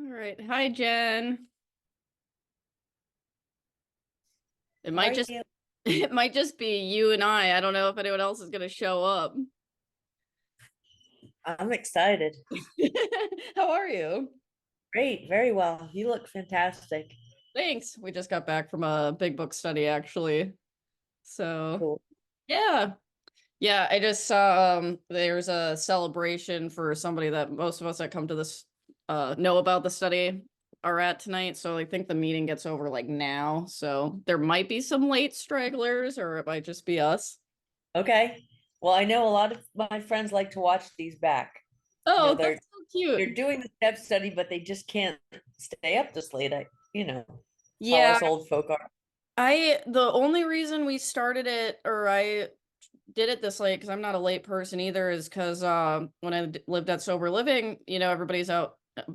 All right. Hi, Jen. It How might are just you? it might just be you and I. I don't know if anyone else is gonna show up. I'm excited. How are you? Great, very well. You look fantastic. Thanks. We just got back from a big book study actually. So, Cool. yeah. Yeah, I just saw there's a celebration for somebody that most of us that come to this know about the study are at tonight. So I think the meeting gets over like now. So there might be some late stragglers or it might just be us. Okay. Well, I know a lot of my friends like to watch these back. You know, Oh, they're that's so cute. they're doing the step study, but they just can't stay up this late. How Yeah, us old folk are. the only reason we started it or I did it this late because I'm not a late person either is because when I lived at Sober Living, everybody's out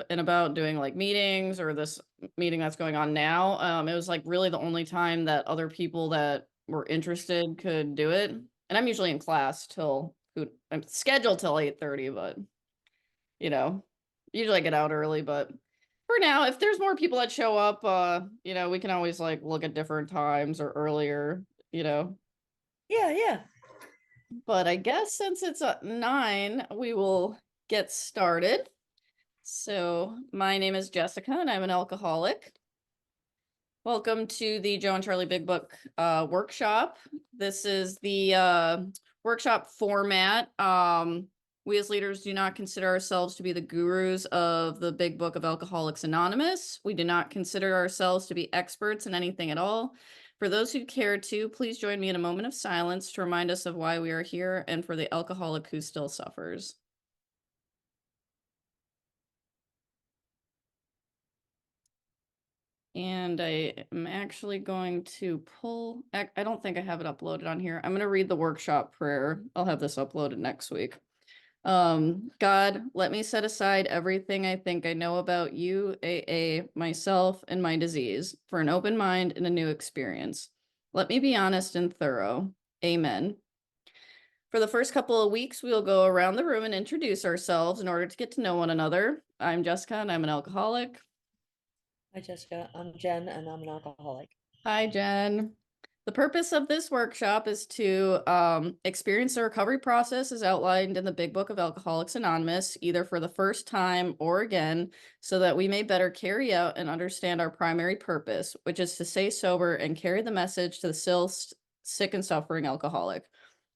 and about doing like meetings or this meeting that's going on now. It was like really the only time that other people that were interested could do it. And I'm usually in class till I'm scheduled till 8:30, but you know, usually I get out early, but for now, if there's more people that show up, we can always like look at different times or earlier, you know. Yeah, yeah. But I guess since it's at 9, we will get started. So, my name is Jessica and I'm an alcoholic. Welcome to the Joe and Charlie Big Book workshop. This is the workshop format. We as leaders do not consider ourselves to be the gurus of the Big Book of Alcoholics Anonymous. We do not consider ourselves to be experts in anything at all. For those who care to, please join me in a moment of silence to remind us of why we are here and for the alcoholic who still suffers. And I am actually going to pull, I don't think I have it uploaded on here. I'm going to read the workshop prayer. I'll have this uploaded next week. God, let me set aside everything I think I know about you, AA, myself, and my disease for an open mind and a new experience. Let me be honest and thorough. Amen. For the first couple of weeks, we'll go around the room and introduce ourselves in order to get to know one another. I'm Jessica and I'm an alcoholic. Hi, Jessica. I'm Jen, and I'm an alcoholic. Hi, Jen. The purpose of this workshop is to experience the recovery process as outlined in the Big Book of Alcoholics Anonymous, either for the first time or again, so that we may better carry out and understand our primary purpose, which is to stay sober and carry the message to the still sick and suffering alcoholic.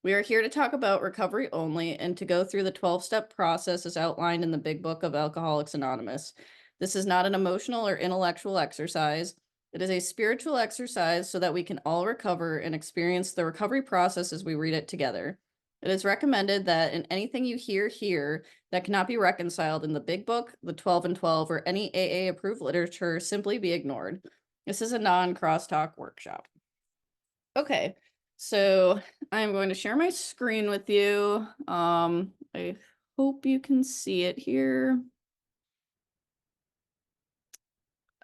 We are here to talk about recovery only and to go through the 12-step process as outlined in the Big Book of Alcoholics Anonymous. This is not an emotional or intellectual exercise. It is a spiritual exercise so that we can all recover and experience the recovery process as we read it together. It is recommended that in anything you hear here that cannot be reconciled in the Big Book, the 12 and 12, or any AA approved literature simply be ignored. This is a non-crosstalk workshop. Okay, so I'm going to share my screen with you. I hope you can see it here.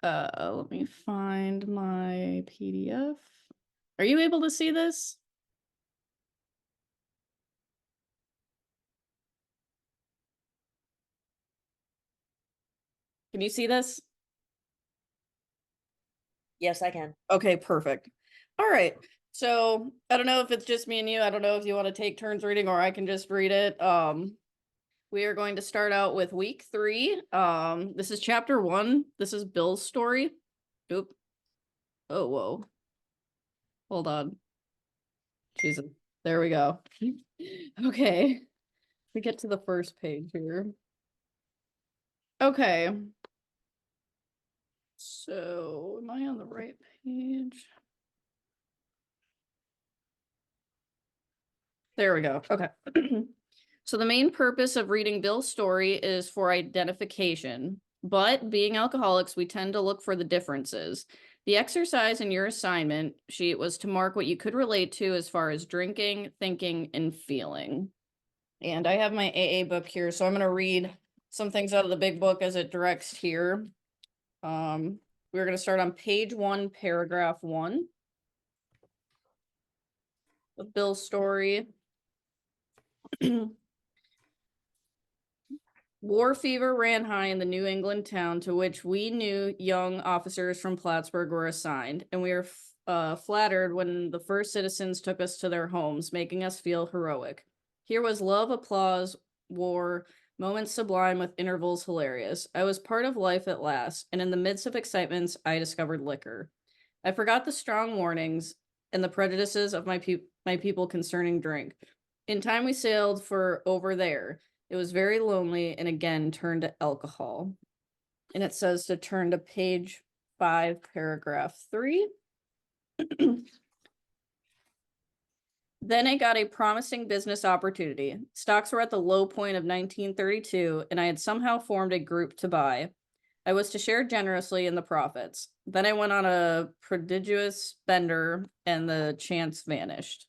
Let me find my PDF. Are you able to see this? Can you see this? Yes, I can. Okay, perfect. All right. So I don't know if it's just me and you. I don't know if you want to take turns reading or I can just read it. We are going to start out with week 3. This is chapter 1. This is Bill's story. Oop. Oh, whoa. Hold on. Jesus. There we go. Okay. We get to the first page here. Okay. So, am I on the right page? There we go. Okay. So, the main purpose of reading Bill's story is for identification. But being alcoholics, we tend to look for the differences. The exercise in your assignment sheet was to mark what you could relate to as far as drinking, thinking, and feeling. And I have my AA book here, so I'm going to read some things out of the big book as it directs here. We're going to start on page 1, paragraph 1 of Bill's story. War fever ran high in the New England town to which we new young officers from Plattsburgh were assigned, and we were flattered when the first citizens took us to their homes, making us feel heroic. Here was love, applause, war, moments sublime with intervals hilarious. I was part of life at last, and in the midst of excitements, I discovered liquor. I forgot the strong warnings and the prejudices of my people concerning drink. In time, we sailed for over there. It was very lonely and again turned to alcohol. And it says to turn to page 5, paragraph 3. Then I got a promising business opportunity. Stocks were at the low point of 1932, and I had somehow formed a group to buy. I was to share generously in the profits. Then I went on a prodigious bender, and the chance vanished.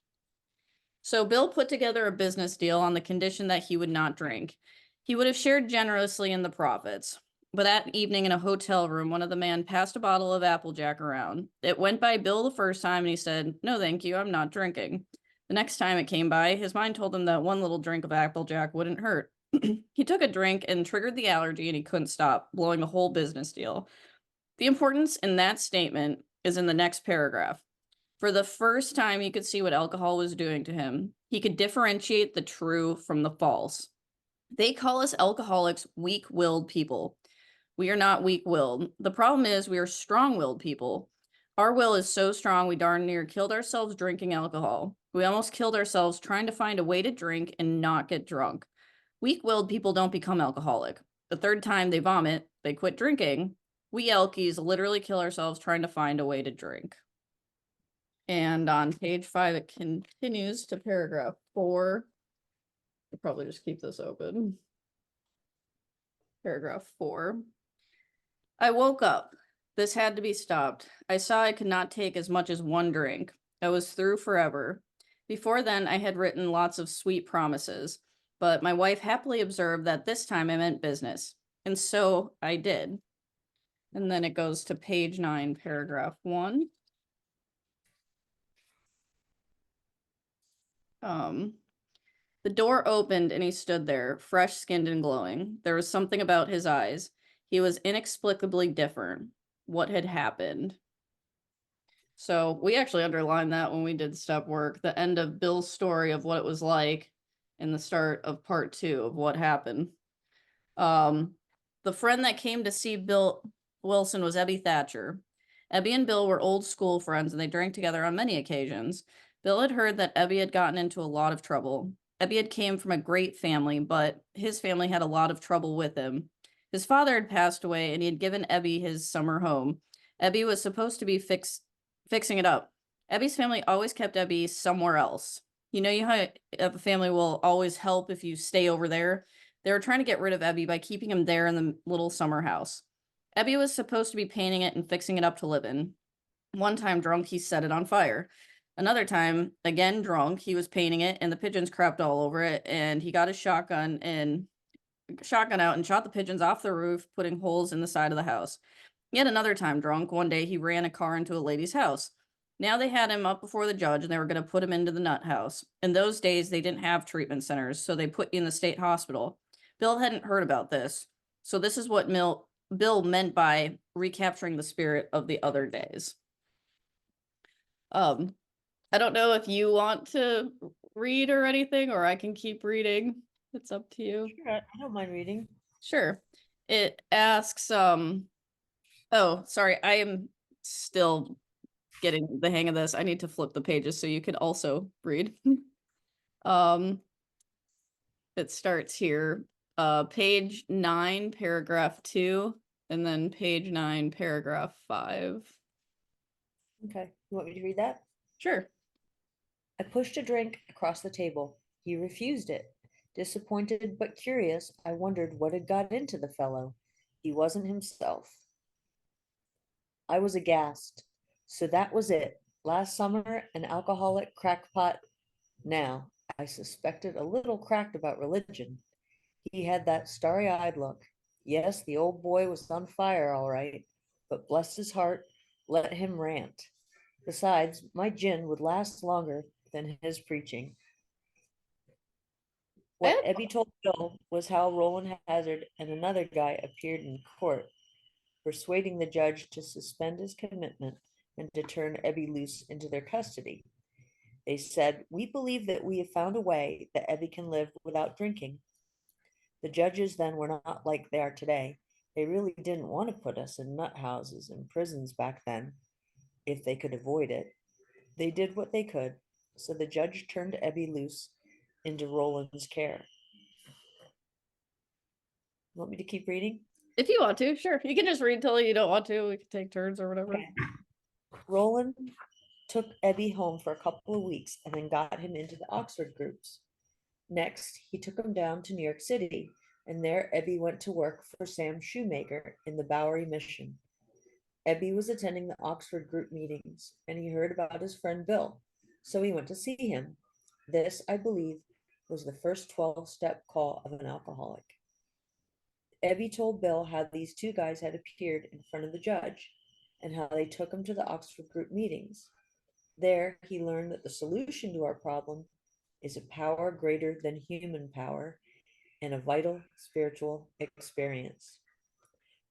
So Bill put together a business deal on the condition that he would not drink. He would have shared generously in the profits. But that evening in a hotel room, one of the men passed a bottle of Applejack around. It went by Bill the first time, and he said, "No, thank you, I'm not drinking." The next time it came by, his mind told him that one little drink of Applejack wouldn't hurt. He took a drink and triggered the allergy, and he couldn't stop, blowing the whole business deal. The importance in that statement is in the next paragraph. For the first time, he could see what alcohol was doing to him. He could differentiate the true from the false. They call us alcoholics weak-willed people. We are not weak-willed. The problem is we are strong-willed people. Our will is so strong we darn near killed ourselves drinking alcohol. We almost killed ourselves trying to find a way to drink and not get drunk. Weak-willed people don't become alcoholic. The third time they vomit, they quit drinking. We Elkies literally kill ourselves trying to find a way to drink. And on page 5, it continues to paragraph 4. I'll probably just keep this open. Paragraph 4. I woke up. This had to be stopped. I saw I could not take as much as one drink. I was through forever. Before then, I had written lots of sweet promises, but my wife happily observed that this time I meant business. And so I did. And then it goes to page 9, paragraph 1. The door opened and he stood there, fresh-skinned and glowing. There was something about his eyes. He was inexplicably different. What had happened? So we actually underlined that when we did step work, the end of Bill's story of what it was like and the start of part 2 of what happened. The friend that came to see Bill Wilson was Ebby Thatcher. Ebby and Bill were old school friends and they drank together on many occasions. Bill had heard that Ebby had gotten into a lot of trouble. Ebby had came from a great family, but his family had a lot of trouble with him. His father had passed away and he had given Ebby his summer home. Ebby was supposed to be fixing it up. Ebby's family always kept Ebby somewhere else. You know how a family will always help if you stay over there? They were trying to get rid of Ebby by keeping him there in the little summer house. Ebby was supposed to be painting it and fixing it up to live in. One time drunk, he set it on fire. Another time, again drunk, he was painting it and the pigeons crapped all over it, and he got his shotgun out and shot the pigeons off the roof, putting holes in the side of the house. Yet another time drunk, one day he ran a car into a lady's house. Now they had him up before the judge and they were going to put him into the nut house. In those days, they didn't have treatment centers, so they put you in the state hospital. Bill hadn't heard about this. So this is what Bill meant by recapturing the spirit of the other days. I don't know if you want to read or anything, or I can keep reading. It's up to you. Sure, I don't mind reading. Sure. It asks, oh, sorry, I am still getting the hang of this. I need to flip the pages so you can also read. It starts here, page 9, paragraph 2, and then page 9, paragraph 5. Okay, you want me to read that? Sure. I pushed a drink across the table. He refused it. Disappointed but curious, I wondered what had got into the fellow. He wasn't himself. I was aghast. So that was it. Last summer, an alcoholic crackpot. Now, I suspected a little cracked about religion. He had that starry-eyed look. Yes, the old boy was on fire, all right, but bless his heart, let him rant. Besides, my gin would last longer than his preaching. What Ebby told Bill was how Roland Hazard and another guy appeared in court, persuading the judge to suspend his commitment and to turn Ebby loose into their custody. They said, "We believe that we have found a way that Ebby can live without drinking." The judges then were not like they are today. They really didn't want to put us in nut houses and prisons back then, if they could avoid it. They did what they could, so the judge turned Ebby loose into Roland's care. Want me to keep reading? If you want to, sure. You can just read till you don't want to. We can take turns or whatever. Okay. Roland took Ebby home for a couple of weeks and then got him into the Oxford groups. Next, he took him down to New York City, and there Ebby went to work for Sam Shoemaker in the Bowery Mission. Ebby was attending the Oxford group meetings, and he heard about his friend Bill, so he went to see him. This, I believe, was the first 12-step call of an alcoholic. Ebby told Bill how these two guys had appeared in front of the judge and how they took him to the Oxford group meetings. There, he learned that the solution to our problem is a power greater than human power and a vital spiritual experience.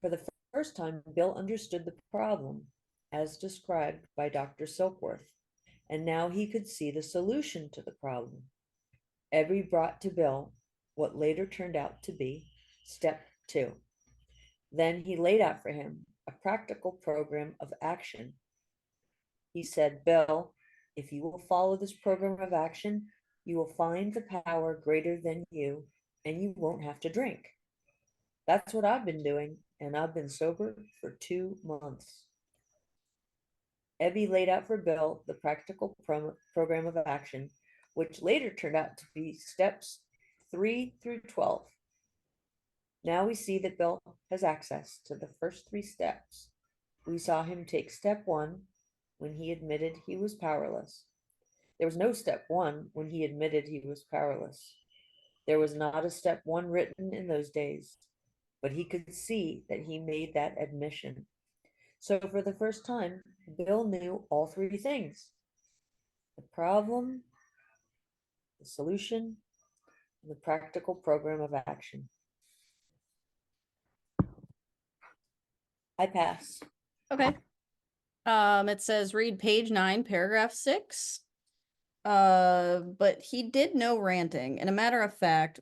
For the first time, Bill understood the problem as described by Dr. Silkworth, and now he could see the solution to the problem. Ebby brought to Bill what later turned out to be step 2. Then he laid out for him a practical program of action. He said, "Bill, if you will follow this program of action, you will find the power greater than you, and you won't have to drink." That's what I've been doing, and I've been sober for 2 months. Ebby laid out for Bill the practical program of action, which later turned out to be steps 3 through 12. Now we see that Bill has access to the first 3 steps. We saw him take step 1 when he admitted he was powerless. There was no step 1 when he admitted he was powerless. There was not a step 1 written in those days, but he could see that he made that admission. So for the first time, Bill knew all 3 things: the problem, the solution, and the practical program of action. I pass. Okay. It says read page 9, paragraph 6. But he did no ranting. And a matter of fact,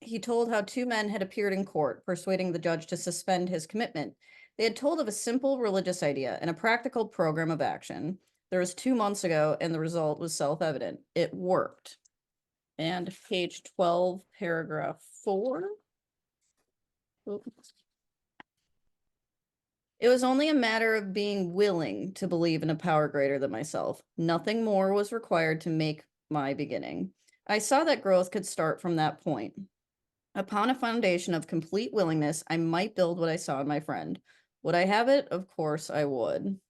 he told how 2 men had appeared in court, persuading the judge to suspend his commitment. They had told of a simple religious idea and a practical program of action. There was 2 months ago, and the result was self-evident. It worked. And page 12, paragraph 4. Oops. It was only a matter of being willing to believe in a power greater than myself. Nothing more was required to make my beginning. I saw that growth could start from that point. Upon a foundation of complete willingness, I might build what I saw in my friend. Would I have it? Of course I would.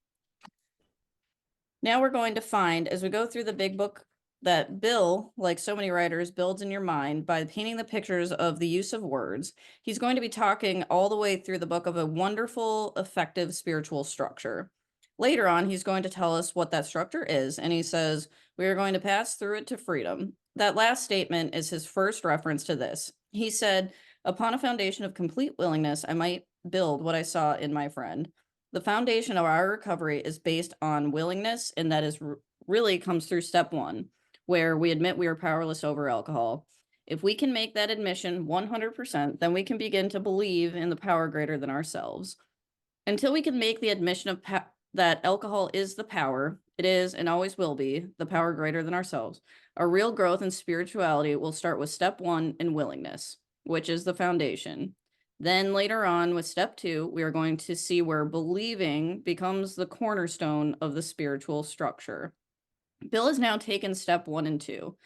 Now we're going to find, as we go through the big book, that Bill, like so many writers, builds in your mind by painting the pictures of the use of words. He's going to be talking all the way through the book of a wonderful, effective spiritual structure. Later on, he's going to tell us what that structure is, and he says, we are going to pass through it to freedom. That last statement is his first reference to this. He said, upon a foundation of complete willingness, I might build what I saw in my friend. The foundation of our recovery is based on willingness, and that is really comes through step 1, where we admit we are powerless over alcohol. If we can make that admission 100%, then we can begin to believe in the power greater than ourselves. Until we can make the admission of that alcohol is the power, it is and always will be the power greater than ourselves, our real growth in spirituality will start with step 1 in willingness, which is the foundation. Then later on with step 2, we are going to see where believing becomes the cornerstone of the spiritual structure. Bill has now taken step 1 and 2.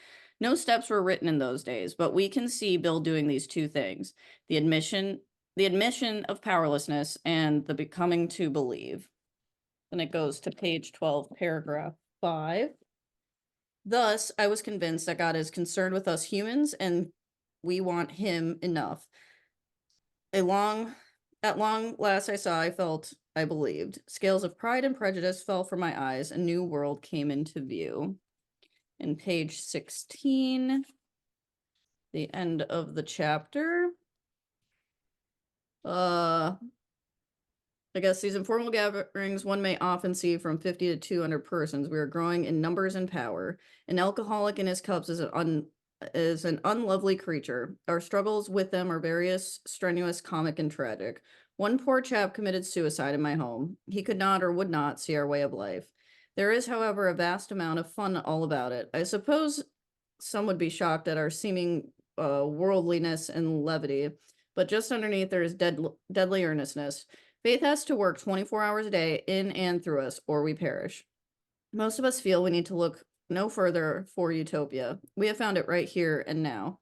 No steps were written in those days, but we can see Bill doing these 2 things: the admission of powerlessness and the becoming to believe. Then it goes to page 12, paragraph 5. Thus, I was convinced that God is concerned with us humans and we want him enough. At long last I saw, I felt, I believed. Scales of pride and prejudice fell from my eyes. A new world came into view. In page 16, the end of the chapter. I guess these informal gatherings one may often see from 50 to 200 persons. We are growing in numbers and power. An alcoholic in his cups is an unlovely creature. Our struggles with them are various, strenuous, comic, and tragic. One poor chap committed suicide in my home. He could not or would not see our way of life. There is, however, a vast amount of fun all about it. I suppose some would be shocked at our seeming worldliness and levity, but just underneath there is deadly earnestness. Faith has to work 24 hours a day in and through us, or we perish. Most of us feel we need to look no further for utopia. We have found it right here and now.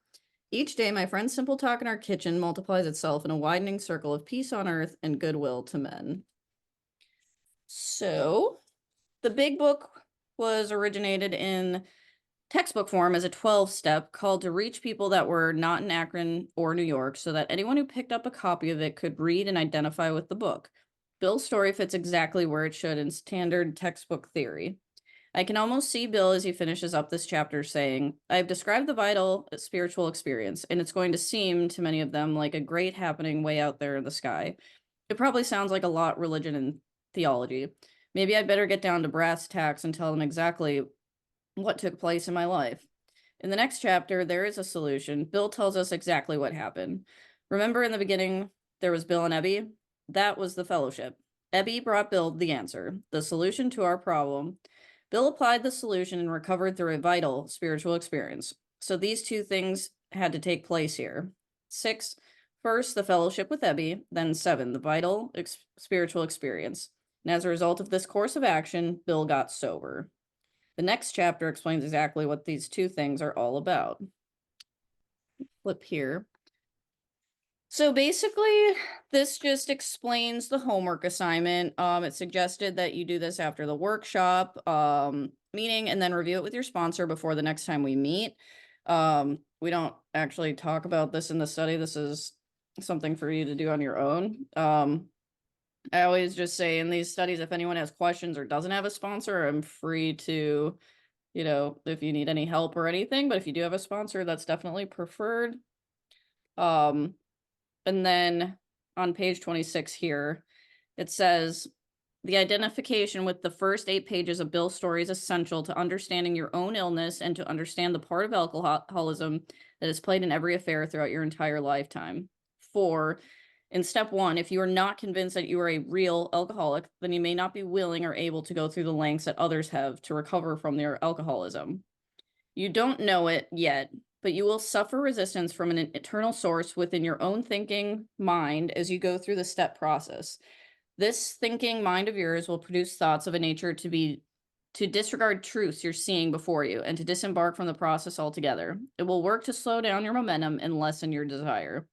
Each day, my friend's simple talk in our kitchen multiplies itself in a widening circle of peace on earth and goodwill to men. So, the big book was originated in textbook form as a 12-step called to reach people that were not in Akron or New York so that anyone who picked up a copy of it could read and identify with the book. Bill's story fits exactly where it should in standard textbook theory. I can almost see Bill as he finishes up this chapter saying, I've described the vital spiritual experience, and it's going to seem to many of them like a great happening way out there in the sky. It probably sounds like a lot religion and theology. Maybe I'd better get down to brass tacks and tell them exactly what took place in my life. In the next chapter, there is a solution. Bill tells us exactly what happened. Remember in the beginning, there was Bill and Ebby? That was the fellowship. Ebby brought Bill the answer, the solution to our problem. Bill applied the solution and recovered through a vital spiritual experience. So these two things had to take place here. 6, first, the fellowship with Ebby, then 7, the vital spiritual experience. And as a result of this course of action, Bill got sober. The next chapter explains exactly what these two things are all about. Flip here. So basically, this just explains the homework assignment. It suggested that you do this after the workshop meeting and then review it with your sponsor before the next time we meet. We don't actually talk about this in the study. This is something for you to do on your own. I always just say in these studies, if anyone has questions or doesn't have a sponsor, I'm free to, if you need any help or anything, but if you do have a sponsor, that's definitely preferred. And then on page 26 here, it says, the identification with the first 8 pages of Bill's story is essential to understanding your own illness and to understand the part of alcoholism that is played in every affair throughout your entire lifetime. 4, in step 1, if you are not convinced that you are a real alcoholic, then you may not be willing or able to go through the lengths that others have to recover from their alcoholism. You don't know it yet, but you will suffer resistance from an internal source within your own thinking mind as you go through the step process. This thinking mind of yours will produce thoughts of a nature to disregard truths you're seeing before you and to disembark from the process altogether. It will work to slow down your momentum and lessen your desire.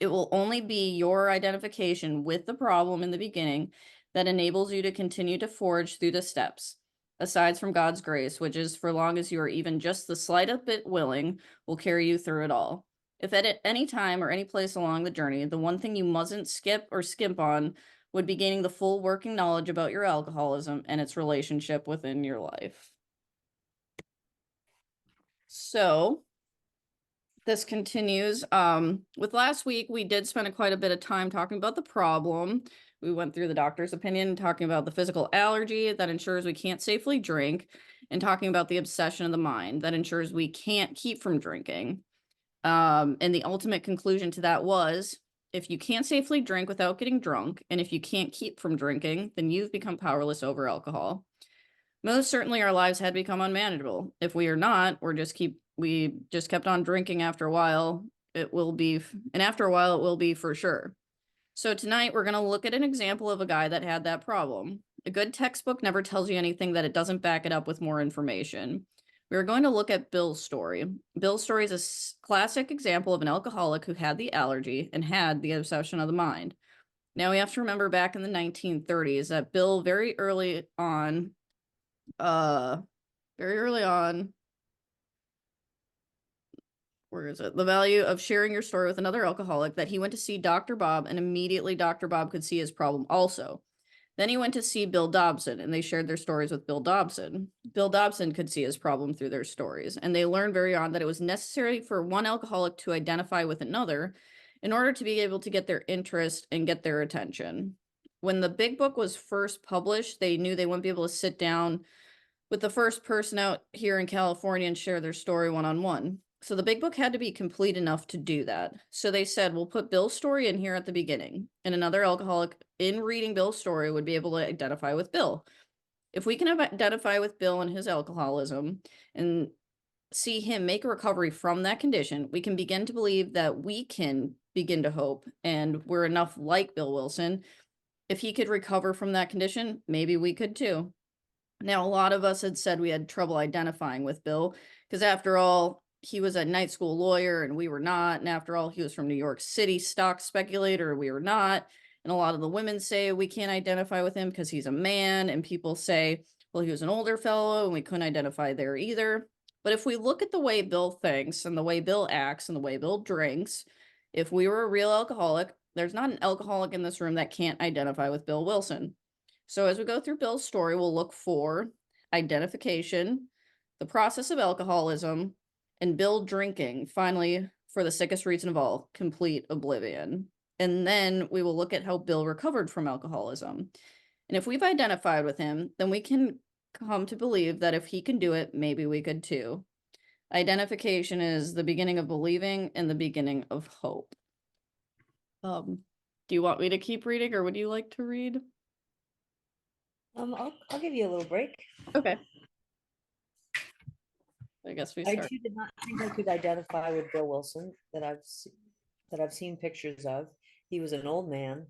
It will only be your identification with the problem in the beginning that enables you to continue to forge through the steps. Aside from God's grace, which is for long as you are even just the slightest bit willing, will carry you through it all. If at any time or any place along the journey, the one thing you mustn't skip or skimp on would be gaining the full working knowledge about your alcoholism and its relationship within your life. So this continues. With last week, we did spend quite a bit of time talking about the problem. We went through the doctor's opinion, talking about the physical allergy that ensures we can't safely drink, and talking about the obsession of the mind that ensures we can't keep from drinking. And the ultimate conclusion to that was, if you can't safely drink without getting drunk, and if you can't keep from drinking, then you've become powerless over alcohol. Most certainly our lives had become unmanageable. If we are not, we just kept on drinking after a while, it will be for sure. So tonight we're going to look at an example of a guy that had that problem. A good textbook never tells you anything that it doesn't back it up with more information. We're going to look at Bill's story. Bill's story is a classic example of an alcoholic who had the allergy and had the obsession of the mind. Now we have to remember back in the 1930s that Bill very early on, where is it? The value of sharing your story with another alcoholic, that he went to see Dr. Bob and immediately Dr. Bob could see his problem also. Then he went to see Bill Dobson, and they shared their stories with Bill Dobson. Bill Dobson could see his problem through their stories, and they learned very on that it was necessary for one alcoholic to identify with another in order to be able to get their interest and get their attention. When the big book was first published, they knew they wouldn't be able to sit down with the first person out here in California and share their story one on one. So the big book had to be complete enough to do that. So they said, we'll put Bill's story in here at the beginning, and another alcoholic in reading Bill's story would be able to identify with Bill. If we can identify with Bill and his alcoholism and see him make a recovery from that condition, we can begin to believe that we can begin to hope and we're enough like Bill Wilson. If he could recover from that condition, maybe we could too. Now, a lot of us had said we had trouble identifying with Bill because, after all, he was a night school lawyer and we were not. And after all, he was from New York City, stock speculator, we were not. And a lot of the women say we can't identify with him because he's a man. And people say, well, he was an older fellow and we couldn't identify there either. But if we look at the way Bill thinks and the way Bill acts and the way Bill drinks, if we were a real alcoholic, there's not an alcoholic in this room that can't identify with Bill Wilson. So as we go through Bill's story, we'll look for identification, the process of alcoholism, and Bill drinking, finally, for the sickest reason of all, complete oblivion. And then we will look at how Bill recovered from alcoholism. And if we've identified with him, then we can come to believe that if he can do it, maybe we could too. Identification is the beginning of believing and the beginning of hope. Do you want me to keep reading, or would you like to read? I'll give you a little break. Okay. I guess we I start. too did not think I could identify with Bill Wilson that I've seen pictures of. He was an old man,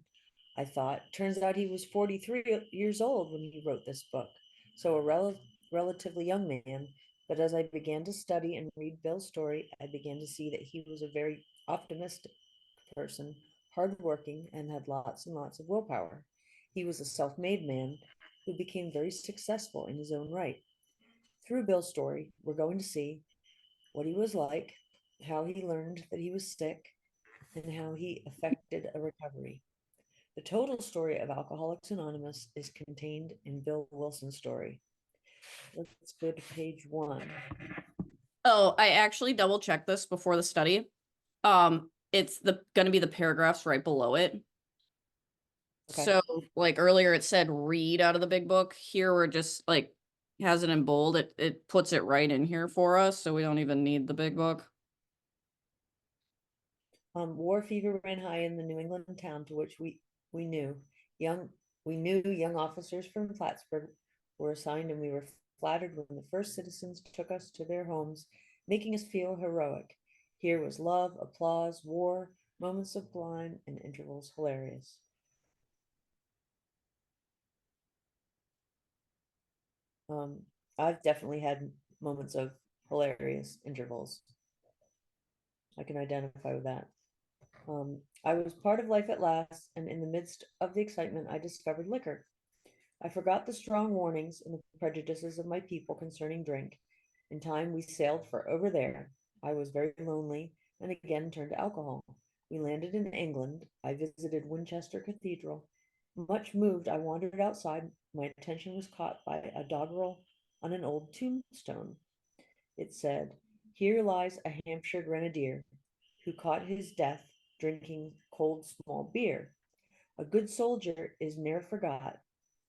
I thought. Turns out he was 43 years old when he wrote this book. So a relatively young man. But as I began to study and read Bill's story, I began to see that he was a very optimistic person, hardworking, and had lots and lots of willpower. He was a self-made man who became very successful in his own right. Through Bill's story, we're going to see what he was like, how he learned that he was sick, and how he affected a recovery. The total story of Alcoholics Anonymous is contained in Bill Wilson's story. Let's go to page 1. Oh, I actually double checked this before the study. It's gonna be the paragraphs right below it. Okay. So like earlier it said read out of the big book. Here we're just like has it in bold. It puts it right in here for us, so we don't even need the big book. War fever ran high in the New England town to which we knew young young officers from Plattsburgh were assigned, and we were flattered when the first citizens took us to their homes, making us feel heroic. Here was love, applause, war, moments of sublime, and intervals hilarious. I've definitely had moments of hilarious intervals. I can identify with that. I was part of life at last, and in the midst of the excitement, I discovered liquor. I forgot the strong warnings and the prejudices of my people concerning drink. In time, we sailed for over there. I was very lonely and again turned to alcohol. We landed in England. I visited Winchester Cathedral. Much moved, I wandered outside. My attention was caught by a doggerel on an old tombstone. It said, "Here lies a Hampshire grenadier who caught his death drinking cold small beer. A good soldier is ne'er forgot,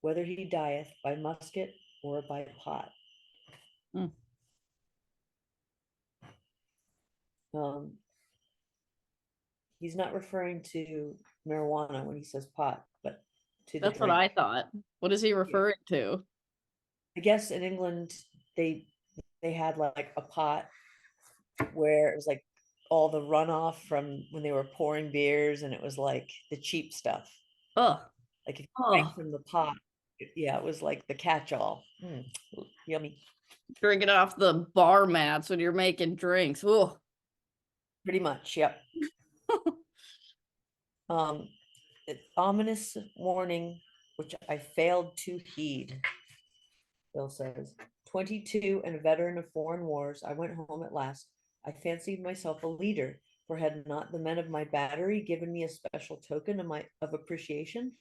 whether he dieth by musket or by pot." Mm. He's not referring to marijuana when he says pot, but to the That's what drink. I thought. What is he referring to? I guess in England they had like a pot where it was like all the runoff from when they were pouring beers, and it was like the cheap stuff. Ugh. Like if you drank Oh, from the pot, yeah, it was like the catch-all. Yummy. drinking off the bar mats when you're making drinks. Oh, Pretty much, yep. Um, Ominous warning, which I failed to heed. Bill says, 22 and a veteran of foreign wars, I went home at last. I fancied myself a leader, for had not the men of my battery given me a special token of appreciation?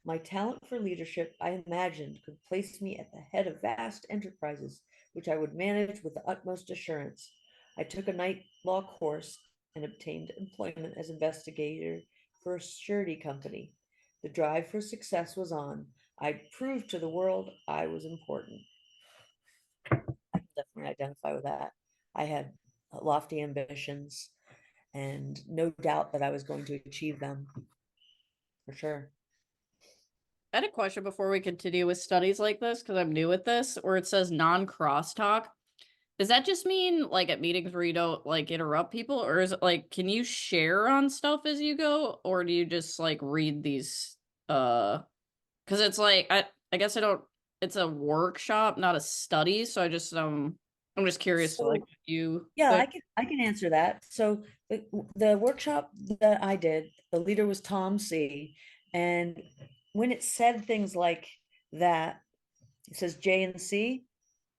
My talent for leadership, I imagined, could place me at the head of vast enterprises, which I would manage with the utmost assurance. I took a night law course and obtained employment as investigator for a surety company. The drive for success was on. I proved to the world I was important. I can definitely identify with that. I had lofty ambitions and no doubt that I was going to achieve them for sure. I had a question before we continue with studies like this, because I'm new at this, where it says non-crosstalk. Does that just mean like at meetings where you don't like interrupt people, or is it like can you share on stuff as you go, or do you just like read these because it's like I guess I don't, it's a workshop, not a study, so I'm just curious to like So what you yeah, think. I can answer that. So the workshop that I did, the leader was Tom C. And when it said things like that, it says J and C,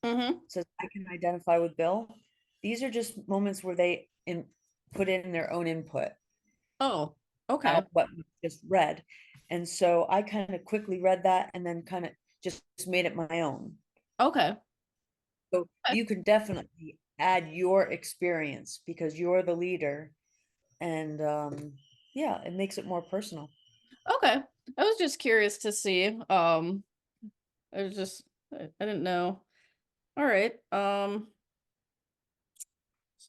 Mm-hmm. it says I can identify with Bill. These are just moments where they put in their own input Oh, okay. about what we just read. And so I kind of quickly read that and then kind of just made it my own. Okay. So Okay. you can definitely add your experience because you're the leader and yeah, it makes it more personal. Okay. I was just curious to see. I was just I didn't know. All right.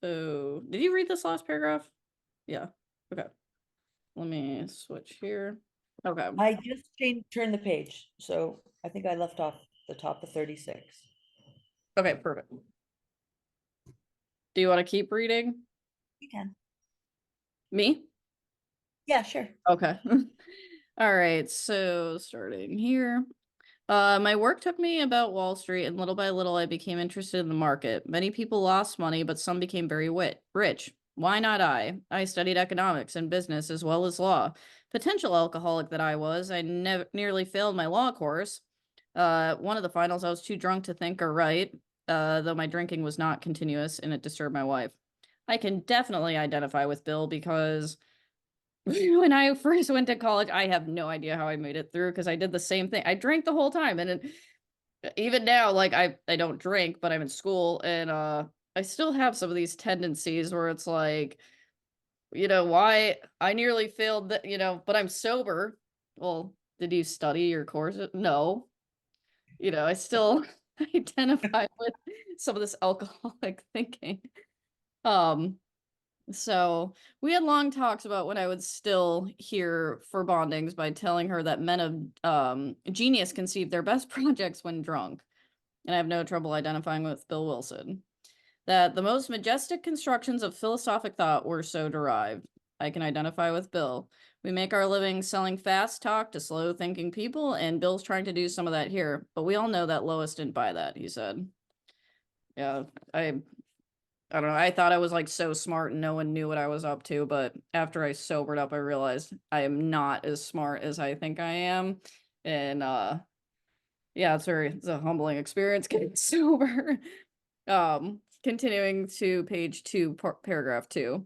So did you read this last paragraph? Yeah. Okay. Let me switch here. Okay. I just turned the page, so I think I left off the top of 36. Okay, perfect. Do you want to keep reading? You can. Me? Yeah, sure. Okay. All right, so starting here. My work took me about Wall Street, and little by little, I became interested in the market. Many people lost money, but some became very rich. Why not I? I studied economics and business as well as law. Potential alcoholic that I was, I nearly failed my law course. One of the finals, I was too drunk to think or write, though my drinking was not continuous and it disturbed my wife. I can definitely identify with Bill because when I first went to college, I have no idea how I made it through because I did the same thing. I drank the whole time, and even now, like I don't drink, but I'm in school, and I still have some of these tendencies where it's like, why I nearly failed that, but I'm sober. Well, did you study your course? No, I still identify with some of this alcoholic thinking. Um, So we had long talks about when I would still hear for bondings by telling her that men of genius conceive their best projects when drunk. And I have no trouble identifying with Bill Wilson. That the most majestic constructions of philosophic thought were so derived. I can identify with Bill. We make our living selling fast talk to slow thinking people, and Bill's trying to do some of that here. But we all know that Lois didn't buy that, he said. Yeah, I don't know. I thought I was like so smart and no one knew what I was up to, but after I sobered up, I realized I am not as smart as I think I am. And yeah, it's a humbling experience getting sober. Continuing to page 2, paragraph 2.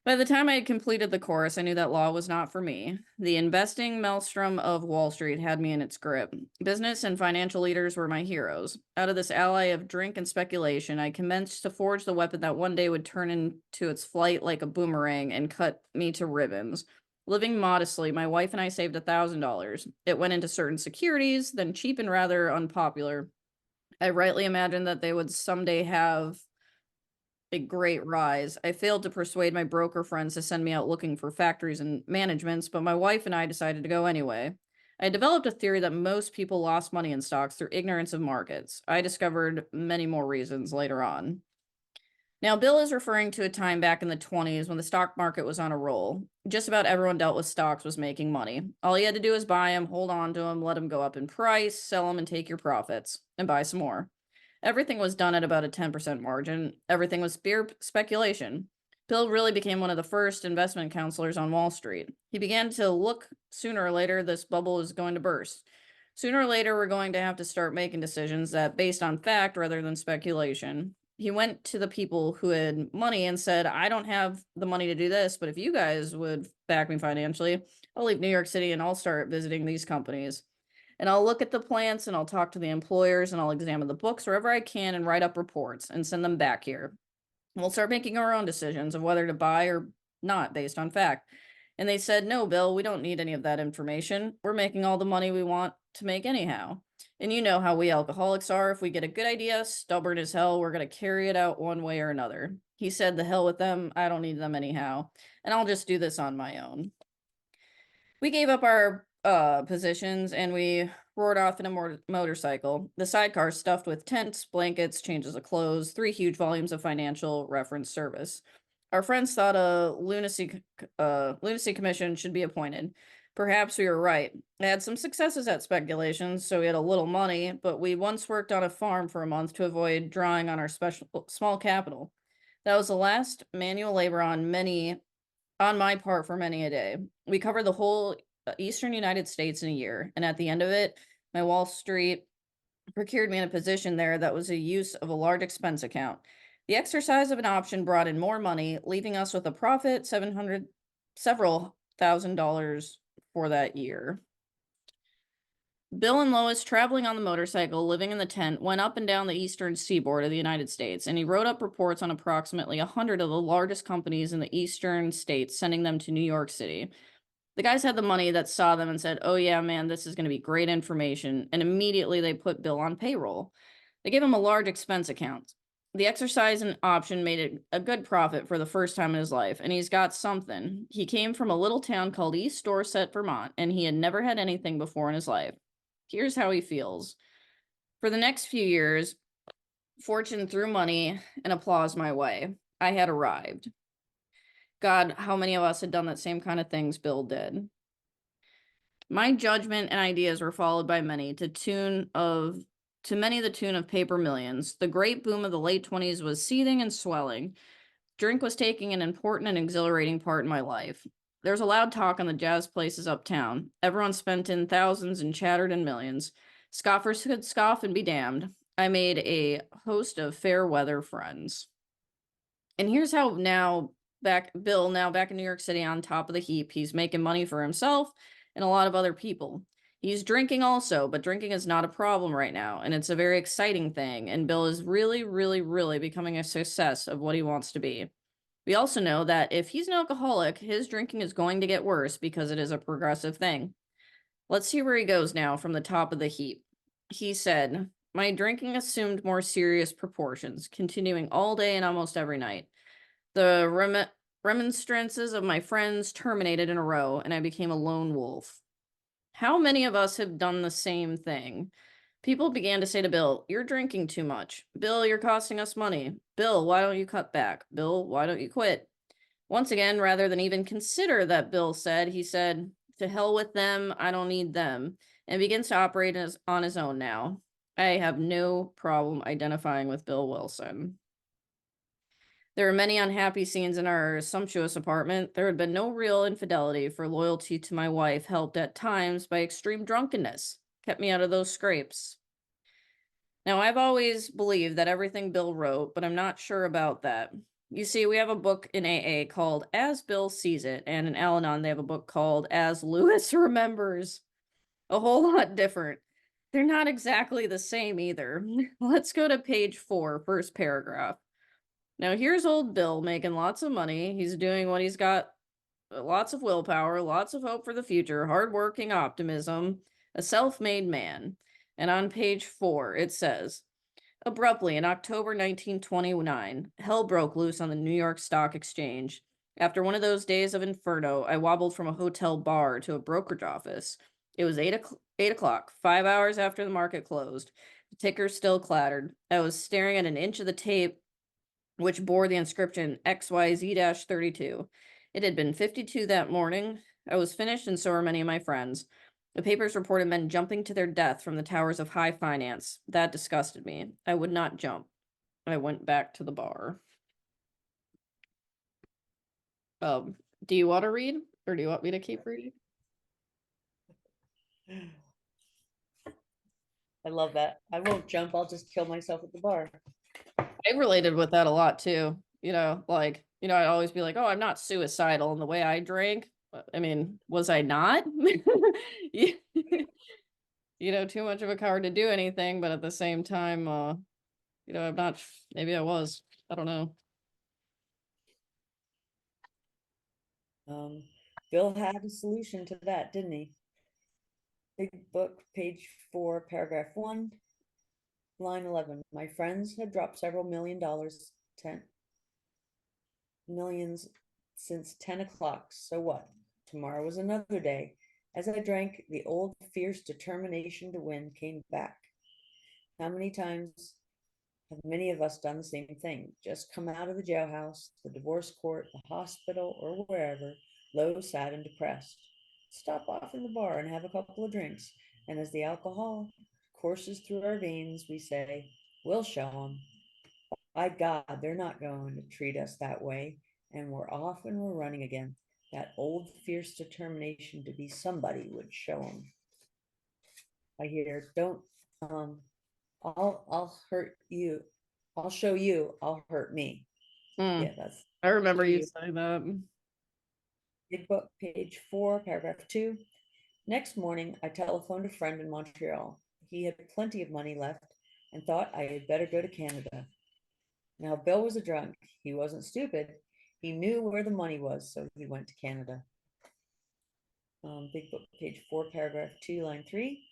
By the time I had completed the course, I knew that law was not for me. The investing maelstrom of Wall Street had me in its grip. Business and financial leaders were my heroes. Out of this ally of drink and speculation, I commenced to forge the weapon that one day would turn into its flight like a boomerang and cut me to ribbons. Living modestly, my wife and I saved $1,000. It went into certain securities, then cheap and rather unpopular. I rightly imagined that they would someday have a great rise. I failed to persuade my broker friends to send me out looking for factories and managements, but my wife and I decided to go anyway. I developed a theory that most people lost money in stocks through ignorance of markets. I discovered many more reasons later on. Now, Bill is referring to a time back in the 20s when the stock market was on a roll. Just about everyone dealt with stocks was making money. All you had to do was buy them, hold on to them, let them go up in price, sell them, and take your profits, and buy some more. Everything was done at about a 10% margin. Everything was pure speculation. Bill really became one of the first investment counselors on Wall Street. He began to look sooner or later this bubble is going to burst. Sooner or later, we're going to have to start making decisions that based on fact rather than speculation. He went to the people who had money and said, I don't have the money to do this, but if you guys would back me financially, I'll leave New York City and I'll start visiting these companies. And I'll look at the plants and I'll talk to the employers and I'll examine the books wherever I can and write up reports and send them back here. We'll start making our own decisions of whether to buy or not based on fact. And they said, no, Bill, we don't need any of that information. We're making all the money we want to make anyhow. And you know how we alcoholics are. If we get a good idea, stubborn as hell, we're going to carry it out one way or another. He said, the hell with them. I don't need them anyhow. And I'll just do this on my own. We gave up our positions and we roared off in a motorcycle. The sidecar stuffed with tents, blankets, changes of clothes, 3 huge volumes of financial reference service. Our friends thought a lunacy commission should be appointed. Perhaps we were right. I had some successes at speculations, so we had a little money, but we once worked on a farm for a month to avoid drawing on our small capital. That was the last manual labor on my part for many a day. We covered the whole eastern United States in a year, and at the end of it, my Wall Street procured me in a position there that was a use of a large expense account. The exercise of an option brought in more money, leaving us with a profit several $1,000s for that year. Bill and Lois, traveling on the motorcycle, living in the tent, went up and down the eastern seaboard of the United States, and he wrote up reports on approximately 100 of the largest companies in the eastern states, sending them to New York City. The guys had the money that saw them and said, oh yeah, man, this is going to be great information, and immediately they put Bill on payroll. They gave him a large expense account. The exercise and option made it a good profit for the first time in his life, and he's got something. He came from a little town called East Dorset, Vermont, and he had never had anything before in his life. Here's how he feels. For the next few years, fortune threw money and applause my way. I had arrived. God, how many of us had done that same kind of things Bill did? My judgment and ideas were followed by many to many the tune of paper millions. The great boom of the late 20s was seething and swelling. Drink was taking an important and exhilarating part in my life. There was a loud talk on the jazz places uptown. Everyone spent in thousands and chattered in millions. Scoffers could scoff and be damned. I made a host of fair weather friends. And here's how Bill, now back in New York City on top of the heap, he's making money for himself and a lot of other people. He's drinking also, but drinking is not a problem right now, and it's a very exciting thing, and Bill is really, really, really becoming a success of what he wants to be. We also know that if he's an alcoholic, his drinking is going to get worse because it is a progressive thing. Let's see where he goes now from the top of the heap. He said, my drinking assumed more serious proportions, continuing all day and almost every night. The remonstrances of my friends terminated in a row, and I became a lone wolf. How many of us have done the same thing? People began to say to Bill, you're drinking too much. Bill, you're costing us money. Bill, why don't you cut back? Bill, why don't you quit? Once again, rather than even consider that Bill said, he said, to hell with them, I don't need them, and begins to operate on his own now. I have no problem identifying with Bill Wilson. There were many unhappy scenes in our sumptuous apartment. There had been no real infidelity, for loyalty to my wife helped at times by extreme drunkenness, kept me out of those scrapes. Now, I've always believed that everything Bill wrote, but I'm not sure about that. You see, we have a book in AA called As Bill Sees It, and in Al-Anon they have a book called As Lewis Remembers. A whole lot different. They're not exactly the same either. Let's go to page 4, first paragraph. Now, here's old Bill making lots of money. He's doing what he's got, lots of willpower, lots of hope for the future, hardworking optimism, a self-made man. And on page 4, it says, abruptly, in October 1929, hell broke loose on the New York Stock Exchange. After one of those days of inferno, I wobbled from a hotel bar to a brokerage office. It was 8 o'clock, 5 hours after the market closed. The ticker still clattered. I was staring at an inch of the tape which bore the inscription XYZ-32. It had been 52 that morning. I was finished, and so were many of my friends. The papers reported men jumping to their death from the towers of high finance. That disgusted me. I would not jump. I went back to the bar. Do you want to read, or do you want me to keep reading? I love that. I won't jump. I'll just kill myself at the bar. I related with that a lot too. Like, I'd always be like, oh, I'm not suicidal in the way I drank. I mean, was I not? You too much of a coward to do anything, but at the same time, I'm not, maybe I was. I don't know. Um, Bill had a solution to that, didn't he? Big book, page 4, paragraph 1, line 11. My friends had dropped several millions since 10 o'clock. So what? Tomorrow was another day. As I drank, the old fierce determination to win came back. How many times have many of us done the same thing? Just come out of the jailhouse, the divorce court, the hospital, or wherever, low, sad, and depressed. Stop off in the bar and have a couple of drinks. And as the alcohol courses through our veins, we say, we'll show them. By God, they're not going to treat us that way. And we're off and we're running again. That old fierce determination to be somebody would show them. I hear, don't, I'll hurt you. I'll show you, I'll hurt me. Hmm. Yeah, that's I remember for you you. saying that. Big book, page 4, paragraph 2. Next morning, I telephoned a friend in Montreal. He had plenty of money left and thought I had better go to Canada. Now, Bill was a drunk. He wasn't stupid. He knew where the money was, so he went to Canada. Big book, page 4, paragraph 2, line 3.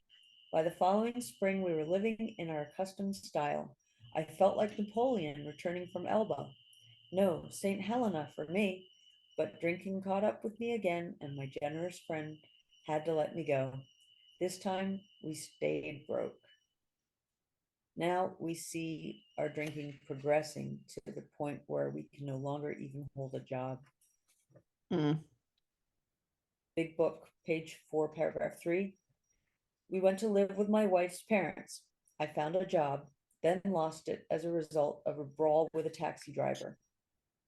By the following spring, we were living in our accustomed style. I felt like Napoleon returning from Elba. No, St. Helena for me, but drinking caught up with me again, and my generous friend had to let me go. This time we stayed broke. Now we see our drinking progressing to the point where we can no longer even hold a job. Hmm. Big book, page 4, paragraph 3. We went to live with my wife's parents. I found a job, then lost it as a result of a brawl with a taxi driver.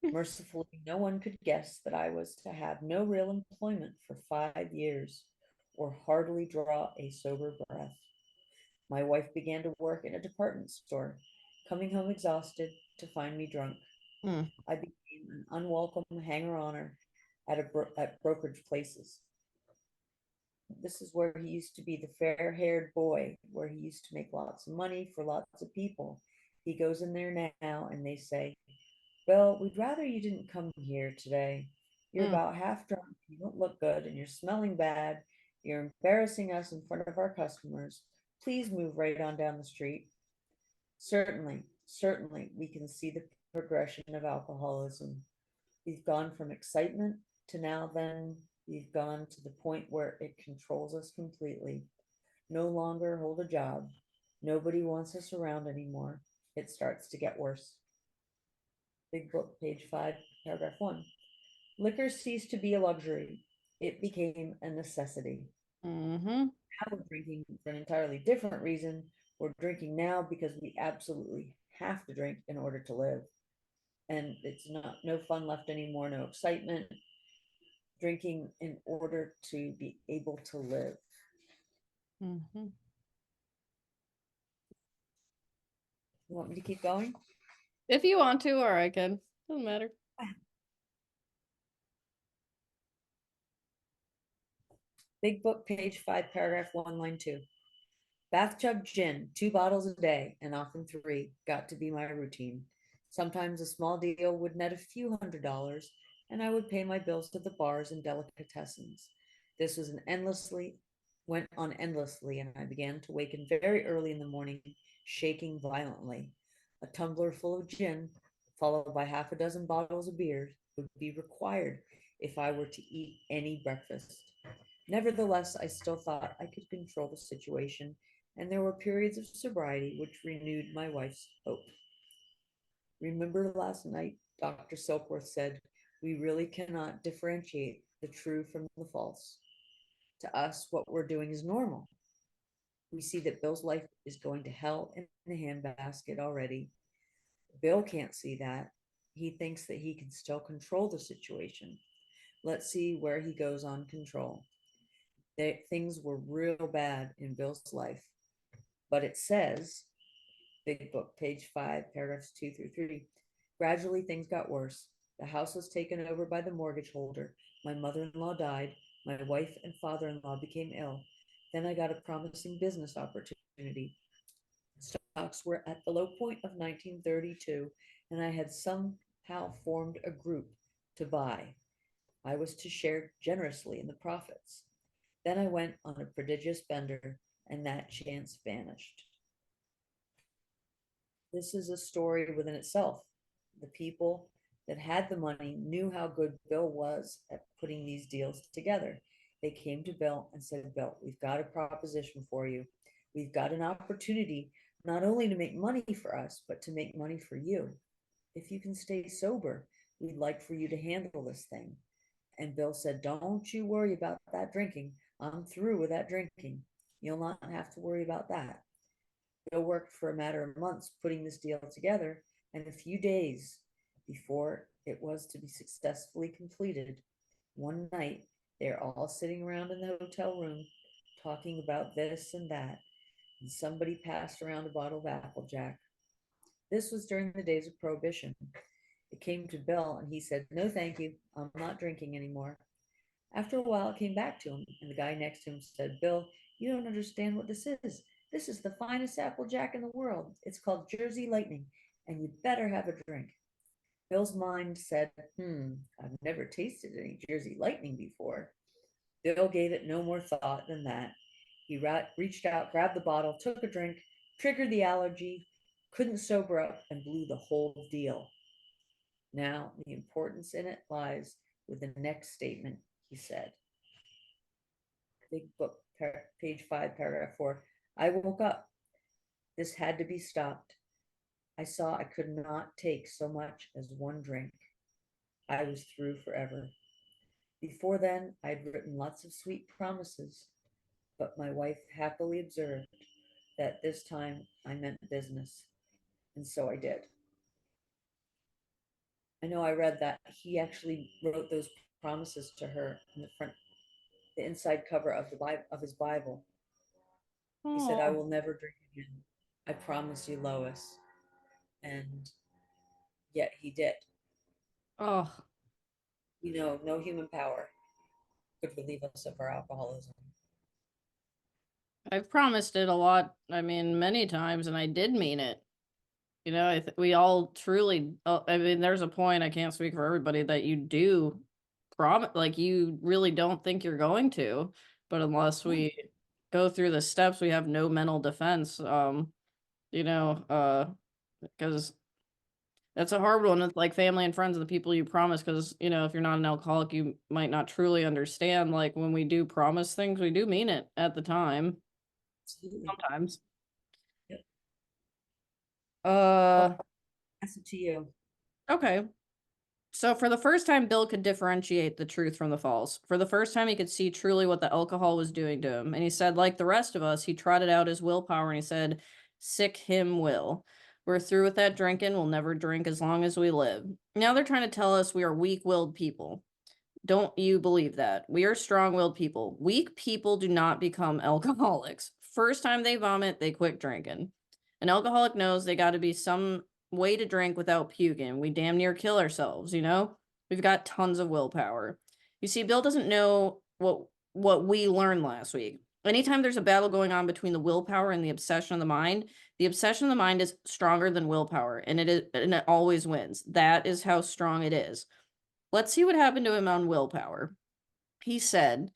Mercifully, no one could guess that I was to have no real employment for 5 years, or hardly draw a sober breath. My wife began to work in a department store, coming home exhausted to find me drunk. Hmm. I became an unwelcome hanger-oner at brokerage places. This is where he used to be the fair-haired boy, where he used to make lots of money for lots of people. He goes in there now, and they say, well, we'd rather you didn't come here today. You're Hmm. about half drunk, you don't look good, and you're smelling bad. You're embarrassing us in front of our customers. Please move right on down the street. Certainly, certainly, we can see the progression of alcoholism. We've gone from excitement to now then we've gone to the point where it controls us completely. No longer hold a job. Nobody wants us around anymore. It starts to get worse. Big book, page 5, paragraph 1. Liquor ceased to be a luxury. It became a necessity. Mm-hmm. Now we're drinking for an entirely different reason. We're drinking now because we absolutely have to drink in order to live. And it's not no fun left anymore, no excitement. Drinking in order to be able to live. Mm-hmm. You want me to keep going? If you want to, or I can. Doesn't matter. Big book, page 5, paragraph 1, line 2. Bathtub gin, 2 bottles a day, and often 3, got to be my routine. Sometimes a small deal would net a few $100s, and I would pay my bills at the bars and delicatessens. This was went on endlessly, and I began to waken very early in the morning, shaking violently. A tumbler full of gin, followed by half a dozen bottles of beer, would be required if I were to eat any breakfast. Nevertheless, I still thought I could control the situation, and there were periods of sobriety which renewed my wife's hope. Remember last night, Dr. Silkworth said, we really cannot differentiate the true from the false. To us, what we're doing is normal. We see that Bill's life is going to hell in the handbasket already. Bill can't see that. He thinks that he can still control the situation. Let's see where he goes on control. Things were real bad in Bill's life, but it says Big Book, page 5, paragraphs 2 through 3. Gradually, things got worse. The house was taken over by the mortgage holder. My mother-in-law died. My wife and father-in-law became ill. Then I got a promising business opportunity. Stocks were at the low point of 1932, and I had somehow formed a group to buy. I was to share generously in the profits. Then I went on a prodigious bender, and that chance vanished. This is a story within itself. The people that had the money knew how good Bill was at putting these deals together. They came to Bill and said, Bill, we've got a proposition for you. We've got an opportunity not only to make money for us, but to make money for you. If you can stay sober, we'd like for you to handle this thing. And Bill said, don't you worry about that drinking. I'm through with that drinking. You'll not have to worry about that. Bill worked for a matter of months putting this deal together, and a few days before it was to be successfully completed, one night they're all sitting around in the hotel room talking about this and that, and somebody passed around a bottle of Applejack. This was during the days of Prohibition. It came to Bill, and he said, no, thank you. I'm not drinking anymore. After a while, it came back to him, and the guy next to him said, Bill, you don't understand what this is. This is the finest Applejack in the world. It's called Jersey Lightning, and you better have a drink. Bill's mind said, I've never tasted any Jersey Lightning before. Bill gave it no more thought than that. He reached out, grabbed the bottle, took a drink, triggered the allergy, couldn't sober up, and blew the whole deal. Now, the importance in it lies with the next statement, he said. Big Book, page 5, paragraph 4. I woke up. This had to be stopped. I saw I could not take so much as one drink. I was through forever. Before then, I'd written lots of sweet promises, but my wife happily observed that this time I meant business, and so I did. I know I read that he actually wrote those promises to her in the inside cover of the Bible, of his Bible. He said, I Oh, will never drink again. I promise you, Lois. And yet he did. oh, No human power could relieve us of our alcoholism. I've promised it a lot. I mean, many times, and I did mean it. We all truly. I mean, there's a point. I can't speak for everybody that you do promise, like you really don't think you're going to, but unless we go through the steps, we have no mental defense. Because that's a hard one with like family and friends and the people you promise. Because if you're not an alcoholic, you might not truly understand. Like when we do promise things, we do mean it at the time. Absolutely. Sometimes. Yep. Uh, Pass it to you. okay. So for the first time, Bill could differentiate the truth from the false. For the first time, he could see truly what the alcohol was doing to him. And he said, like the rest of us, he trotted out his willpower and he said, sick him will. We're through with that drinking. We'll never drink as long as we live. Now they're trying to tell us we are weak-willed people. Don't you believe that? We are strong-willed people. Weak people do not become alcoholics. First time they vomit, they quit drinking. An alcoholic knows they got to be some way to drink without puking. We damn near kill ourselves, We've got tons of willpower. You see, Bill doesn't know what we learned last week. Anytime there's a battle going on between the willpower and the obsession of the obsession of the mind is stronger than willpower, and it always wins. That is how strong it is. Let's see what happened to him on willpower. He said,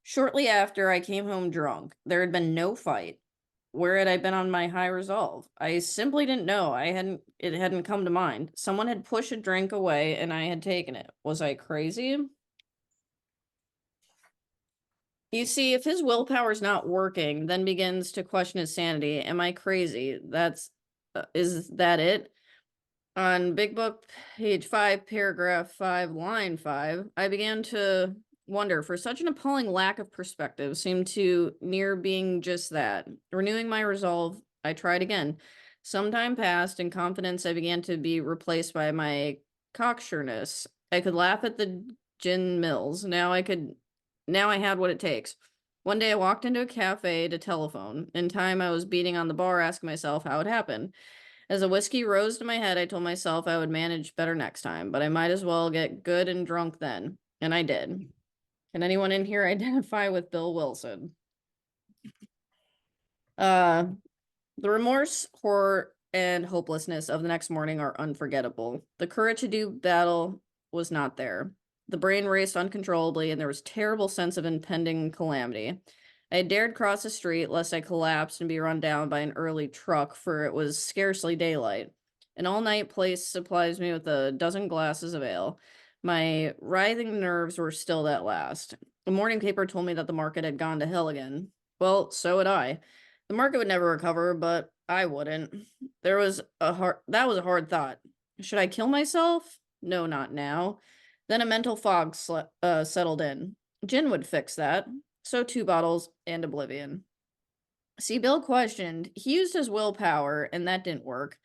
shortly after I came home drunk, there had been no fight. Where had I been on my high resolve? I simply didn't know. It hadn't come to mind. Someone had pushed a drink away and I had taken it. Was I crazy? You see, if his willpower's not working, then begins to question his sanity. Am I crazy? Is that it? On Big Book, page 5, paragraph 5, line 5, I began to wonder, for such an appalling lack of perspective seemed to near being just that. Renewing my resolve, I tried again. Some time passed, and confidence I began to be replaced by my cocksureness. I could laugh at the gin mills. Now I had what it takes. One day I walked into a cafe to telephone. In time, I was beating on the bar, asking myself how it happened. As the whiskey rose to my head, I told myself I would manage better next time, but I might as well get good and drunk then. And I did. Can anyone in here identify with Bill Wilson? Uh, the remorse, horror, and hopelessness of the next morning are unforgettable. The courage to do battle was not there. The brain raced uncontrollably, and there was terrible sense of impending calamity. I had dared cross the street lest I collapse and be run down by an early truck, for it was scarcely daylight. An all-night place supplies me with a dozen glasses of ale. My writhing nerves were stilled at last. The morning paper told me that the market had gone to hell again. Well, so had I. The market would never recover, but I wouldn't. That was a hard thought. Should I kill myself? No, not now. Then a mental fog settled in. Gin would fix that. So 2 bottles and oblivion. See, Bill questioned. He used his willpower, and that didn't work.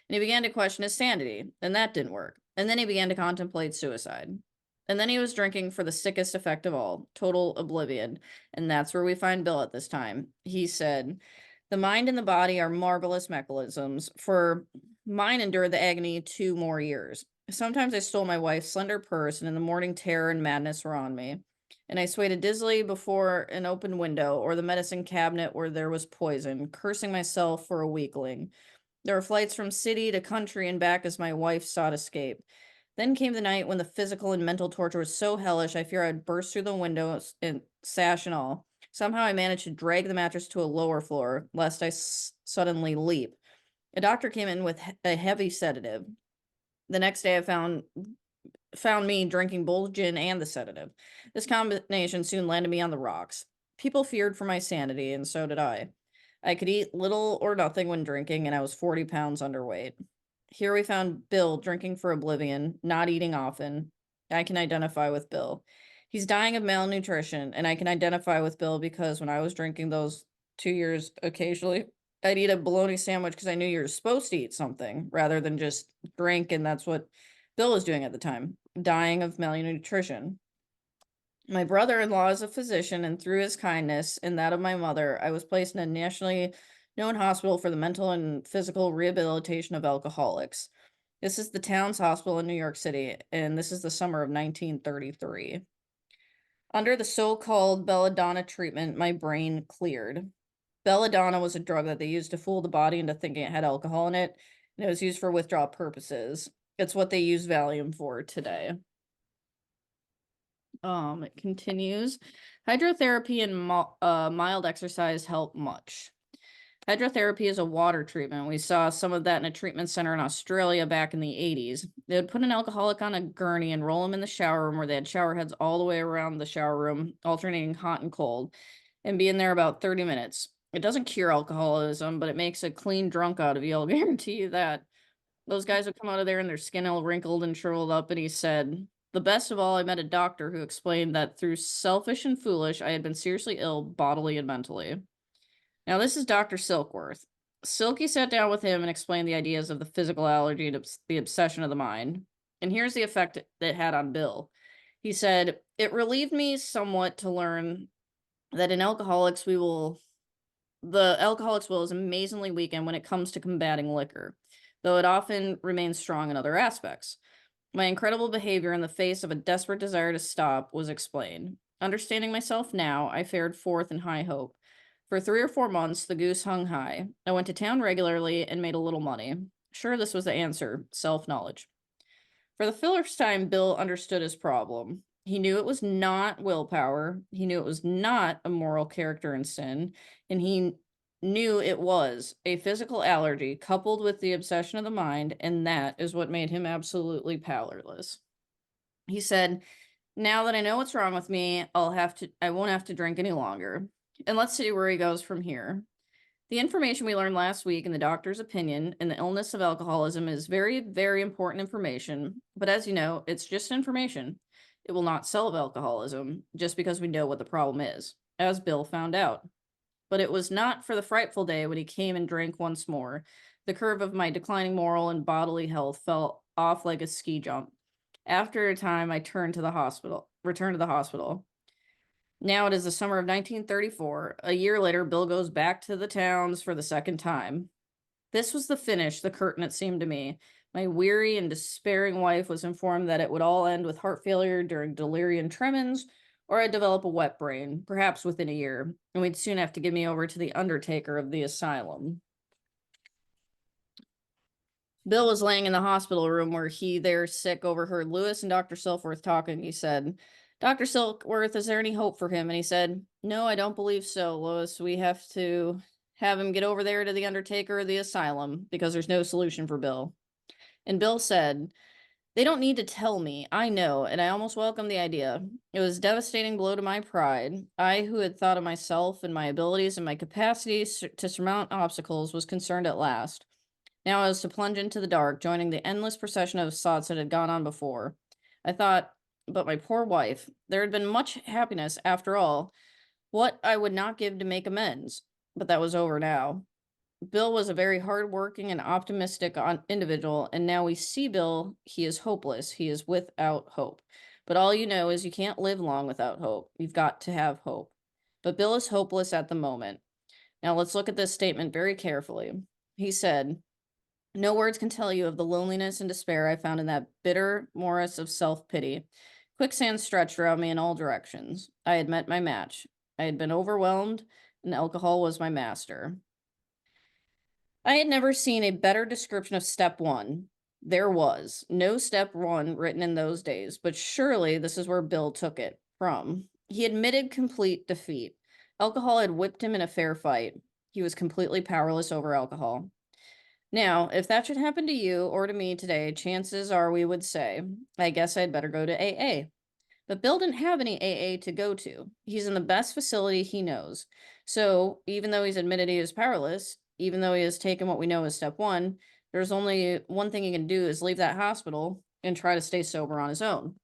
And he began to question his sanity, and that didn't work. And then he began to contemplate suicide. And then he was drinking for the sickest effect of all, total oblivion. And that's where we find Bill at this time. He said, "The mind and the body are marvelous mechanisms, for mine endured the agony 2 more years. Sometimes I stole my wife's slender purse, and in the morning terror and madness were on me. And I swayed dizzily before an open window or the medicine cabinet where there was poison, cursing myself for a weakling. There were flights from city to country and back as my wife sought escape. Then came the night when the physical and mental torture was so hellish I fear I'd burst through the windows and sash and all. Somehow I managed to drag the mattress to a lower floor, lest I suddenly leap. A doctor came in with a heavy sedative. The next day I found me drinking both gin and the sedative. This combination soon landed me on the rocks. People feared for my sanity, and so did I. I could eat little or nothing when drinking, and I was 40 pounds underweight. Here we found Bill drinking for oblivion, not eating often. I can identify with Bill. He's dying of malnutrition, and I can identify with Bill because when I was drinking those 2 years occasionally, I'd eat a bologna sandwich because I knew you were supposed to eat something rather than just drink, and that's what Bill was doing at the time, dying of malnutrition. My brother-in-law is a physician, and through his kindness and that of my mother, I was placed in a nationally known hospital for the mental and physical rehabilitation of alcoholics. This is the Towns Hospital in New York City, and this is the summer of 1933. Under the so-called belladonna treatment, my brain cleared. Belladonna was a drug that they used to fool the body into thinking it had alcohol in it, and it was used for withdrawal purposes. It's what they use Valium for today. It continues. Hydrotherapy and mild exercise help much. Hydrotherapy is a water treatment. We saw some of that in a treatment center in Australia back in the 80s. They would put an alcoholic on a gurney and roll him in the shower room where they had shower heads all the way around the shower room, alternating hot and cold, and be in there about 30 minutes. It doesn't cure alcoholism, but it makes a clean drunk out of you. I'll guarantee you that. Those guys would come out of there and their skin all wrinkled and shriveled up, and he said, "The best of all, I met a doctor who explained that through selfish and foolish, I had been seriously ill bodily and mentally." Now, this is Dr. Silkworth. Silky sat down with him and explained the ideas of the physical allergy and the obsession of the mind. And here's the effect it had on Bill. He said, "It relieved me somewhat to learn that the alcoholic's will is amazingly weakened when it comes to combating liquor, though it often remains strong in other aspects. My incredible behavior in the face of a desperate desire to stop was explained. Understanding myself now, I fared forth in high hope. For 3 or 4 months, the goose hung high. I went to town regularly and made a little money. Sure, this was the answer, self-knowledge. For the first time, Bill understood his problem. He knew it was not willpower. He knew it was not a moral character and sin. And he knew it was a physical allergy coupled with the obsession of the mind. And that is what made him absolutely powerless. He said, "Now that I know what's wrong with me, I won't have to drink any longer." And let's see where he goes from here. The information we learned last week in the doctor's opinion in the illness of alcoholism is very, very important information. But as you know, it's just information. It will not solve alcoholism just because we know what the problem is, as Bill found out. But it was not for the frightful day when he came and drank once more. The curve of my declining moral and bodily health fell off like a ski jump. After a time, I returned to the hospital. Now it is the summer of 1934. A year later, Bill goes back to the towns for the second time. This was the finish, the curtain, it seemed to me. My weary and despairing wife was informed that it would all end with heart failure during delirium tremens, or I'd develop a wet brain, perhaps within a year, and we'd soon have to give me over to the undertaker of the asylum. Bill was laying in the hospital room where he, there sick, overheard Lewis and Dr. Silkworth talking. He said, Dr. Silkworth, is there any hope for him? And he said, No, I don't believe so, Lewis. We have to have him get over there to the undertaker or the asylum because there's no solution for Bill. And Bill said, They don't need to tell me. I know, and I almost welcomed the idea. It was a devastating blow to my pride. I, who had thought of myself and my abilities and my capacities to surmount obstacles, was concerned at last. Now I was to plunge into the dark, joining the endless procession of thoughts that had gone on before. I thought, but my poor wife, there had been much happiness after all. What I would not give to make amends. But that was over now. Bill was a very hard-working and optimistic individual, and now we see Bill, he is hopeless. He is without hope. But all you know is you can't live long without hope. You've got to have hope. But Bill is hopeless at the moment. Now let's look at this statement very carefully. He said, No words can tell you of the loneliness and despair I found in that bitter morass of self-pity. Quicksand stretched around me in all directions. I had met my match. I had been overwhelmed, and alcohol was my master. I had never seen a better description of step one. There was no step one written in those days, but surely this is where Bill took it from. He admitted complete defeat. Alcohol had whipped him in a fair fight. He was completely powerless over alcohol. Now, if that should happen to you or to me today, chances are we would say, I guess I'd better go to AA. But Bill didn't have any AA to go to. He's in the best facility he knows. So even though he's admitted he is powerless, even though he has taken what we know as step one, there's only one thing he can do is leave that hospital and try to stay sober on his own.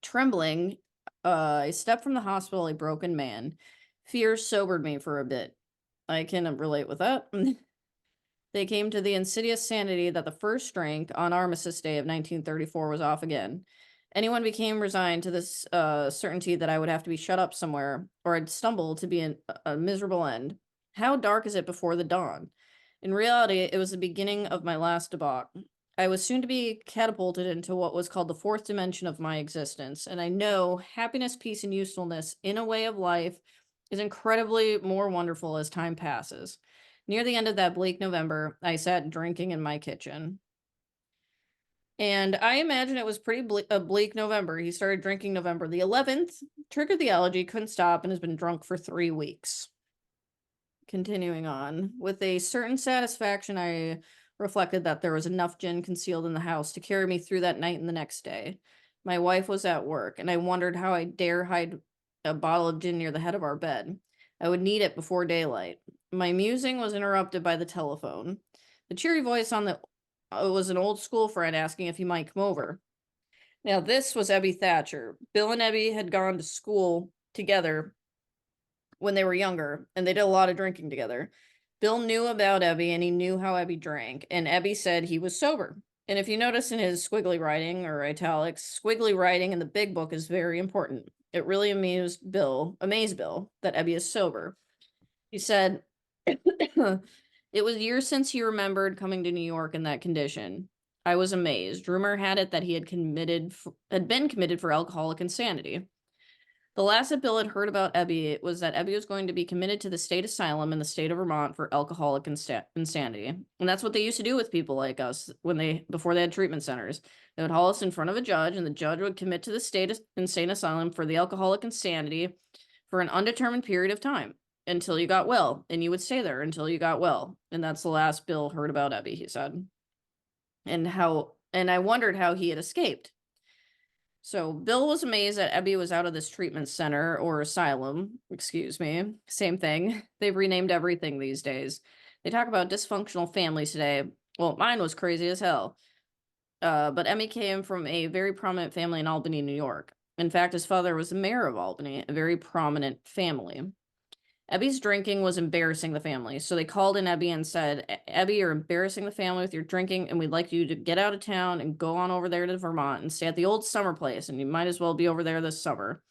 Trembling, I stepped from the hospital a broken man. Fear sobered me for a bit. I can relate with that. They came to the insidious sanity that the first drink on Armistice Day of 1934 was off again. Anyone became resigned to this certainty that I would have to be shut up somewhere, or I'd stumble to be a miserable end. How dark is it before the dawn? In reality, it was the beginning of my last debauch. I was soon to be catapulted into what was called the fourth dimension of my existence, and I know happiness, peace, and usefulness in a way of life is incredibly more wonderful as time passes. Near the end of that bleak November, I sat drinking in my kitchen. And I imagine it was a bleak November. He started drinking November the 11th, triggered the allergy, couldn't stop, and has been drunk for 3 weeks. Continuing on, with a certain satisfaction, I reflected that there was enough gin concealed in the house to carry me through that night and the next day. My wife was at work, and I wondered how I dare hide a bottle of gin near the head of our bed. I would need it before daylight. My musing was interrupted by the telephone. The cheery voice on the was an old school friend asking if he might come over. Now, this was Ebby Thatcher. Bill and Ebby had gone to school together when they were younger, and they did a lot of drinking together. Bill knew about Ebby, and he knew how Ebby drank, and Ebby said he was sober. And if you notice in his squiggly writing or italics, squiggly writing in the big book is very important. It really amazed Bill that Ebby is sober. He said, It was years since he remembered coming to New York in that condition. I was amazed. Rumor had it that he had been committed for alcoholic insanity. The last that Bill had heard about Ebby was that Ebby was going to be committed to the state asylum in the state of Vermont for alcoholic insanity. And that's what they used to do with people like us before they had treatment centers. They would haul us in front of a judge, and the judge would commit to the state insane asylum for the alcoholic insanity for an undetermined period of time until you got well, and you would stay there until you got well. And that's the last Bill heard about Ebby, he said. And I wondered how he had escaped. So Bill was amazed that Ebby was out of this treatment center or asylum, excuse me, same thing. They've renamed everything these days. They talk about dysfunctional families today. Well, mine was crazy as hell. But Emmy came from a very prominent family in Albany, New York. In fact, his father was the mayor of Albany, a very prominent family. Ebby's drinking was embarrassing the family, so they called in Ebby and said, Ebby, you're embarrassing the family with your drinking, and we'd like you to get out of town and go on over there to Vermont and stay at the old summer place, and you might as well be over there this summer.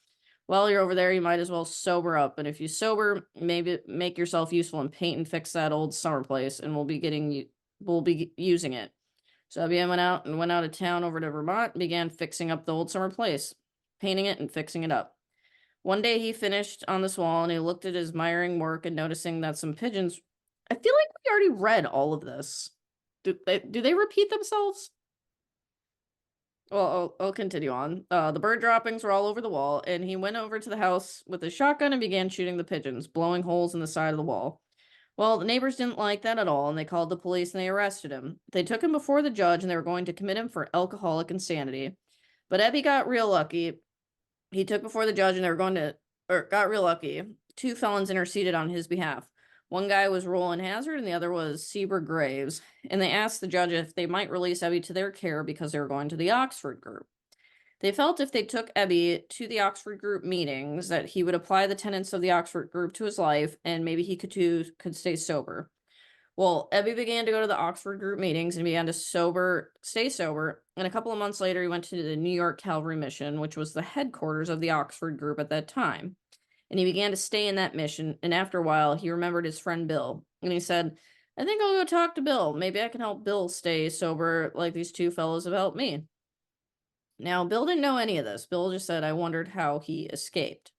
While you're over there, you might as well sober up. And if you sober, maybe make yourself useful and paint and fix that old summer place, and we'll be using it. So Abby went out of town over to Vermont and began fixing up the old summer place, painting it and fixing it up. One day he finished on this wall and he looked at his miring work and noticing that some pigeons. I feel like we already read all of this. Do they repeat themselves? Well, I'll continue on. The bird droppings were all over the wall, and he went over to the house with his shotgun and began shooting the pigeons, blowing holes in the side of the wall. Well, the neighbors didn't like that at all, and they called the police and they arrested him. They took him before the judge and they were going to commit him for alcoholic insanity. But Ebby got real lucky. He took before the judge and they were going to, or got real lucky. Two felons interceded on his behalf. One guy was Roland Hazard and the other was Seaber Graves, and they asked the judge if they might release Ebby to their care because they were going to the Oxford group. They felt if they took Ebby to the Oxford group meetings that he would apply the tenets of the Oxford group to his life and maybe he could stay sober. Well, Ebby began to go to the Oxford group meetings and began to stay sober, and a couple of months later he went to the New York Calvary Mission, which was the headquarters of the Oxford group at that time. And he began to stay in that mission, and after a while he remembered his friend Bill, and he said, I think I'll go talk to Bill. Maybe I can help Bill stay sober like these two fellows have helped me. Now, Bill didn't know any of this. Bill just said, I wondered how he escaped.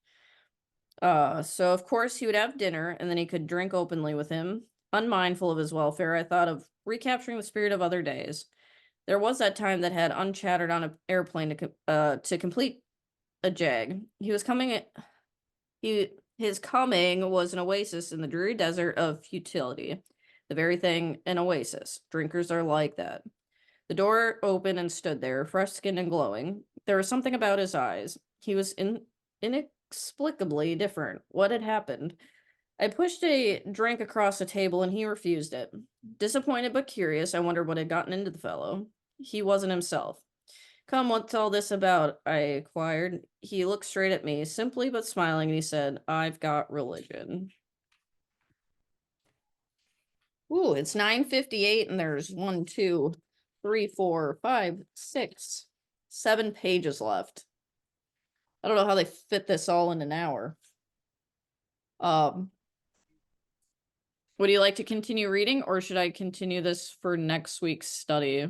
So of course he would have dinner and then he could drink openly with him. Unmindful of his welfare, I thought of recapturing the spirit of other days. There was that time that had unchattered on an airplane to complete a jag. His coming was an oasis in the dreary desert of futility. The very thing an oasis. Drinkers are like that. The door opened and stood there, fresh-skinned and glowing. There was something about his eyes. He was inexplicably different. What had happened? I pushed a drink across the table and he refused it. Disappointed but curious, I wondered what had gotten into the fellow. He wasn't himself. Come, what's all this about? I inquired. He looked straight at me, simply but smiling, and he said, I've got religion. Ooh, it's 9:58 and there's 1, 2, 3, 4, 5, 6, 7 pages left. I don't know how they fit this all in an hour. Would you like to continue reading, or should I continue this for next week's study?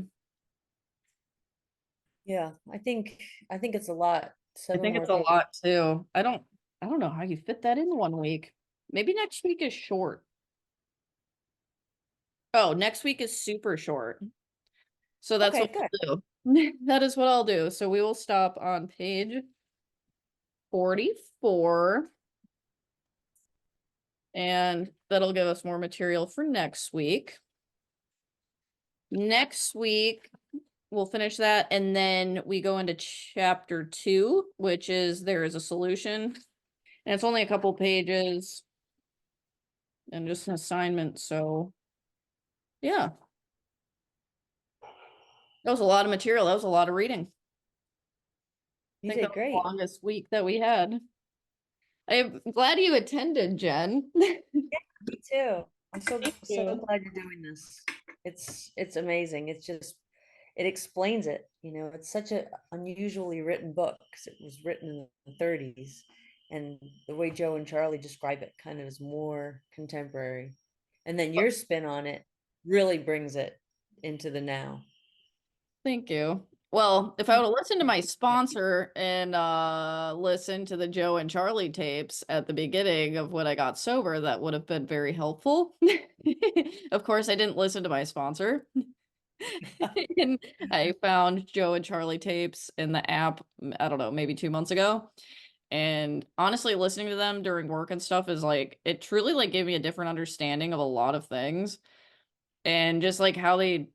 Yeah, I think it's a lot. I 7 think more it's a pages. lot too. I don't know how you fit that in 1 week. Maybe next week is short. Oh, next week is super short. So that's Okay, what good. we'll do. That is what I'll do. So we will stop on page 44. And that'll give us more material for next week. Next week, we'll finish that. And then we go into chapter 2, which is There is a Solution. And it's only a couple pages and just an assignment. So, yeah. That was a lot of material. That was a lot of reading. I You think that did was the great. longest week that we had. I'm glad you attended, Jen. Me too. I'm so Thank so you. glad you're doing this. It's amazing. It's just it explains it. You know, it's such a unusually written book because it was written in the 30s, and the way Joe and Charlie describe it kind of is more contemporary. And then your spin on it really brings it into the now. Thank you. Well, if I would have listened to my sponsor and listened to the Joe and Charlie tapes at the beginning of when I got sober, that would have been very helpful. Of course, I didn't listen to my sponsor. And I found Joe and Charlie tapes in the app, I don't know, maybe 2 months ago. And honestly, listening to them during work and stuff is like, it truly like gave me a different understanding of a lot of things. And just like how they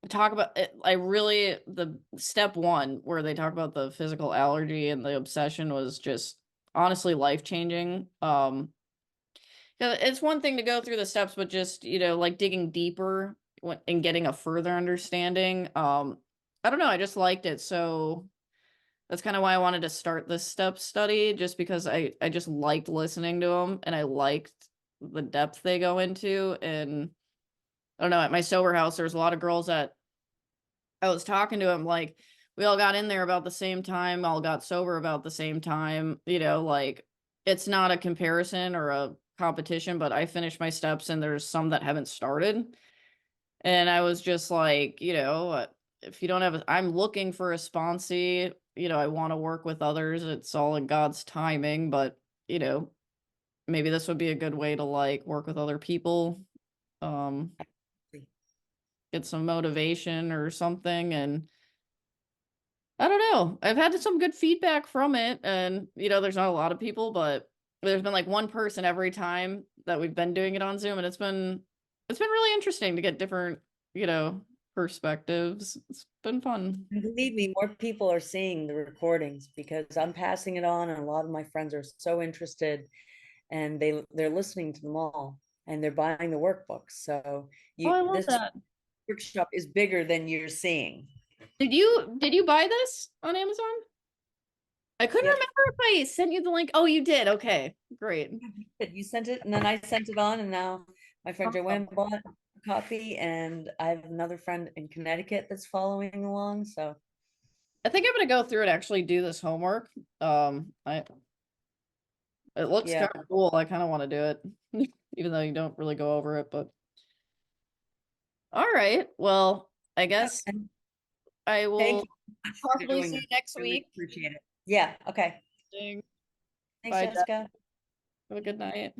talk about it, the step one where they talk about the physical allergy and the obsession was just honestly life-changing. 'Cause it's one thing to go through the steps, but just, like digging deeper and getting a further understanding. I don't know, I just liked it. So that's kind of why I wanted to start this step study, just because I just liked listening to them and I liked the depth they go into. And I don't know, at my sober house, there's a lot of girls that I was talking to them like, we all got in there about the same time, all got sober about the same time, like it's not a comparison or a competition, but I finished my steps and there's some that haven't started. And I was just like, if you don't have I'm looking for a sponsee, I want to work with others. It's all in God's timing, but maybe this would be a good way to like work with other people, um, get some motivation or something. And I don't know. I've had some good feedback from it, and there's not a lot of people, but there's been like one person every time that we've been doing it on Zoom, and it's been really interesting to get different, you know, perspectives. It's been fun. And believe me, more people are seeing the recordings because I'm passing it on, and a lot of my friends are so interested, and they're listening to them all, and they're buying the workbooks. So Oh, you I love this that. workshop is bigger than you're seeing. Did you buy this on Amazon? I couldn't Yep. remember if I sent you the link. Oh, you did. Okay, great. You sent it, and then I sent it on, and now my friend Awesome. Joanne bought a copy, and I have another friend in Connecticut that's following along. So I think I'm gonna go through and actually do this homework. I It looks yeah. kind of cool. I kind of want to do it, even though you don't really go over it. But all right. Well, I Yep. guess And I thank will you so much for possibly doing see this. you next Really week. appreciate it. Yeah. Okay. Thanks. Thanks, Bye, Jeff. Jessica. Have a good night.